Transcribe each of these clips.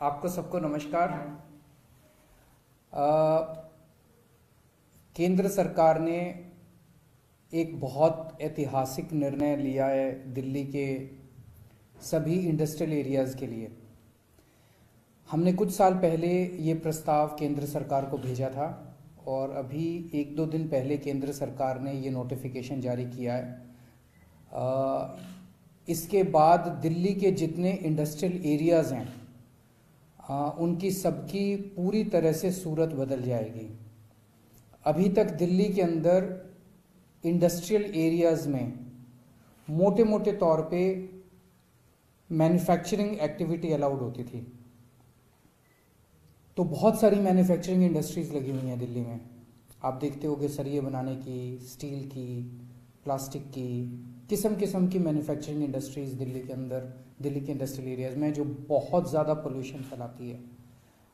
आपको सबको नमस्कार। केंद्र सरकार ने एक बहुत ऐतिहासिक निर्णय लिया है दिल्ली के सभी इंडस्ट्रियल एरियाज़ के लिए। हमने कुछ साल पहले ये प्रस्ताव केंद्र सरकार को भेजा था और अभी एक दो दिन पहले केंद्र सरकार ने ये नोटिफिकेशन जारी किया है। इसके बाद दिल्ली के जितने इंडस्ट्रियल एरियाज़ हैं उनकी सबकी पूरी तरह से सूरत बदल जाएगी। अभी तक दिल्ली के अंदर इंडस्ट्रियल एरियाज़ में मोटे मोटे तौर पे मैन्युफैक्चरिंग एक्टिविटी अलाउड होती थी। तो बहुत सारी मैन्युफैक्चरिंग इंडस्ट्रीज़ लगी हुई हैं दिल्ली में। आप देखते होंगे सरिये बनाने की, स्टील की, प्लास्टिक की, किस्म किस्म की मैन्युफैक्चरिंग इंडस्ट्रीज़ दिल्ली के अंदर, दिल्ली के इंडस्ट्रियल एरियाज़ में, जो बहुत ज़्यादा पोल्यूशन फैलाती है।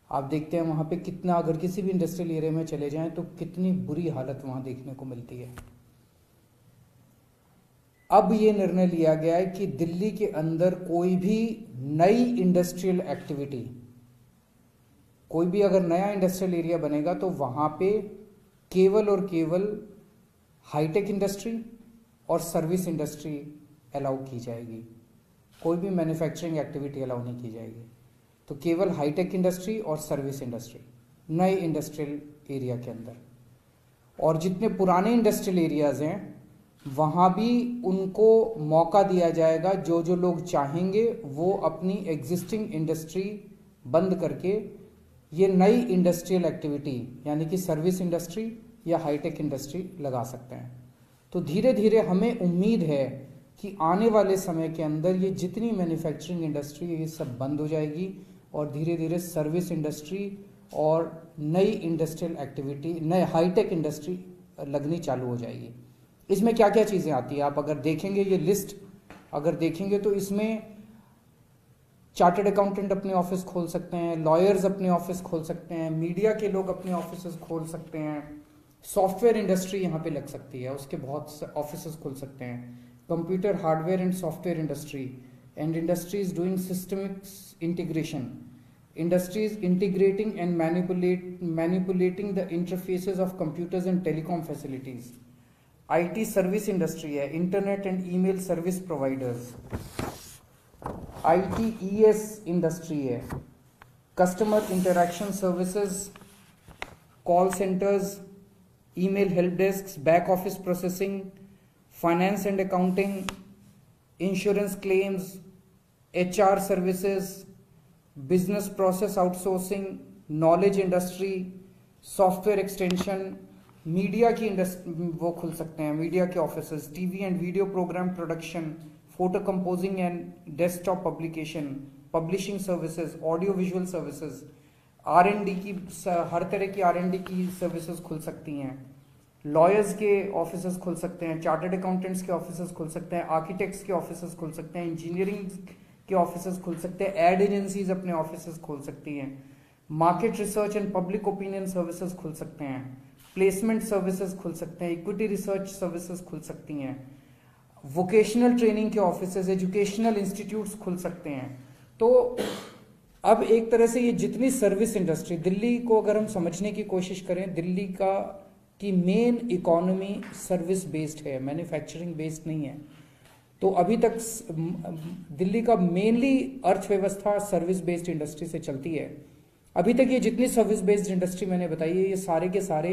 आप देखते हैं वहाँ पे कितना, अगर किसी भी इंडस्ट्रियल एरिया में चले जाएं तो कितनी बुरी हालत वहाँ देखने को मिलती है। अब ये निर्णय लिया गया है कि दिल्ली के अंदर कोई भी नई इंडस्ट्रियल एक्टिविटी, कोई भी अगर नया इंडस्ट्रियल एरिया बनेगा तो वहाँ पे केवल और केवल हाईटेक इंडस्ट्री और सर्विस इंडस्ट्री अलाउ की जाएगी। कोई भी मैन्युफैक्चरिंग एक्टिविटी अलाउ नहीं की जाएगी। तो केवल हाईटेक इंडस्ट्री और सर्विस इंडस्ट्री नए इंडस्ट्रियल एरिया के अंदर। और जितने पुराने इंडस्ट्रियल एरियाज हैं वहाँ भी उनको मौका दिया जाएगा। जो जो लोग चाहेंगे वो अपनी एग्जिस्टिंग इंडस्ट्री बंद करके ये नई इंडस्ट्रियल एक्टिविटी यानी कि सर्विस इंडस्ट्री या हाईटेक इंडस्ट्री लगा सकते हैं। तो धीरे धीरे हमें उम्मीद है कि आने वाले समय के अंदर ये जितनी मैन्युफैक्चरिंग इंडस्ट्री है ये सब बंद हो जाएगी और धीरे धीरे सर्विस इंडस्ट्री और नई इंडस्ट्रियल एक्टिविटी, नए हाईटेक इंडस्ट्री लगनी चालू हो जाएगी। इसमें क्या क्या चीज़ें आती हैं आप अगर देखेंगे, ये लिस्ट अगर देखेंगे तो इसमें चार्टर्ड अकाउंटेंट अपने ऑफिस खोल सकते हैं, लॉयर्स अपने ऑफिस खोल सकते हैं, मीडिया के लोग अपने ऑफिस खोल सकते हैं, सॉफ्टवेयर इंडस्ट्री यहाँ पे लग सकती है, उसके बहुत ऑफिस खुल सकते हैं, computer hardware and software industry and industries doing systemic integration, industries integrating and manipulating the interfaces of computers and telecom facilities. IT service industry है, internet and email service providers. ITES industry है, customer interaction services, call centers, email help desks, back office processing, finance and accounting, insurance claims, HR services, business process outsourcing, knowledge industry, software extension, media की industry वो खुल सकते हैं, media के offices, TV and video programme production, photo composing and desktop publication, publishing services, audio visual services, R&D की हर तरह की R&D की सर्विसेज खुल सकती हैं, लॉयर्स के ऑफिसेज खुल सकते हैं, चार्टर्ड अकाउंटेंट्स के ऑफिसेज खुल सकते हैं, आर्किटेक्ट्स के ऑफिसेज खुल सकते हैं, इंजीनियरिंग के ऑफिसेज खुल सकते हैं, एड एजेंसीज अपने ऑफिसेज खोल सकती हैं, market research and public opinion services खुल सकते हैं, प्लेसमेंट सर्विसेज खुल सकते हैं, इक्विटी रिसर्च सर्विसेज खुल सकती हैं, वोकेशनल ट्रेनिंग के ऑफिसेज, एजुकेशनल इंस्टीट्यूट्स खुल सकते हैं। तो अब एक तरह से ये जितनी सर्विस इंडस्ट्री दिल्ली को अगर हम समझने की कोशिश करें, दिल्ली की मेन इकोनॉमी सर्विस बेस्ड है, मैन्युफैक्चरिंग बेस्ड नहीं है। तो अभी तक दिल्ली का मेनली अर्थव्यवस्था सर्विस बेस्ड इंडस्ट्री से चलती है। अभी तक ये जितनी सर्विस बेस्ड इंडस्ट्री मैंने बताई है ये सारे के सारे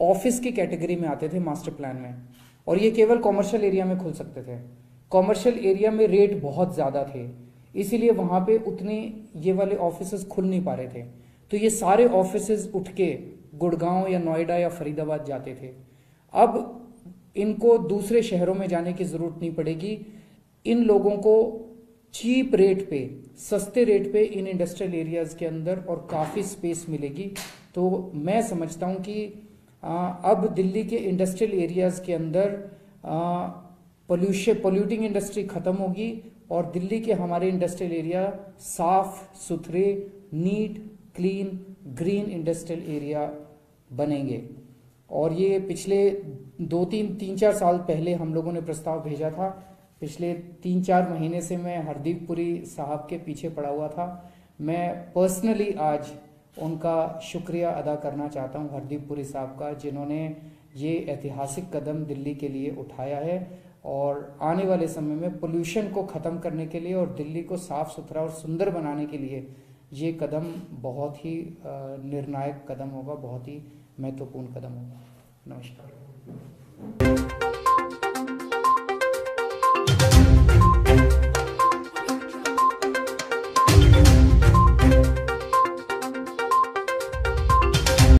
ऑफिस की कैटेगरी में आते थे मास्टर प्लान में, और ये केवल कॉमर्शियल एरिया में खुल सकते थे। कॉमर्शियल एरिया में रेट बहुत ज़्यादा थे, इसीलिए वहाँ पे उतने ये वाले ऑफिस खुल नहीं पा रहे थे। तो ये सारे ऑफिस उठ के गुड़गांव या नोएडा या फरीदाबाद जाते थे। अब इनको दूसरे शहरों में जाने की जरूरत नहीं पड़ेगी। इन लोगों को चीप रेट पे, सस्ते रेट पे इन इंडस्ट्रियल एरियाज के अंदर और काफ़ी स्पेस मिलेगी। तो मैं समझता हूँ कि अब दिल्ली के इंडस्ट्रियल एरियाज के अंदर पोल्यूटिंग इंडस्ट्री खत्म होगी और दिल्ली के हमारे इंडस्ट्रियल एरिया साफ सुथरे, neat, clean, green industrial area बनेंगे। और ये पिछले 3-4 साल पहले हम लोगों ने प्रस्ताव भेजा था। पिछले 3-4 महीने से मैं हरदीप पुरी साहब के पीछे पड़ा हुआ था। मैं पर्सनली आज उनका शुक्रिया अदा करना चाहता हूं, हरदीप पुरी साहब का, जिन्होंने ये ऐतिहासिक कदम दिल्ली के लिए उठाया है और आने वाले समय में पोल्यूशन को ख़त्म करने के लिए और दिल्ली को साफ़ सुथरा और सुंदर बनाने के लिए ये कदम बहुत ही निर्णायक कदम होगा, बहुत ही महत्वपूर्ण कदम होगा। नमस्कार।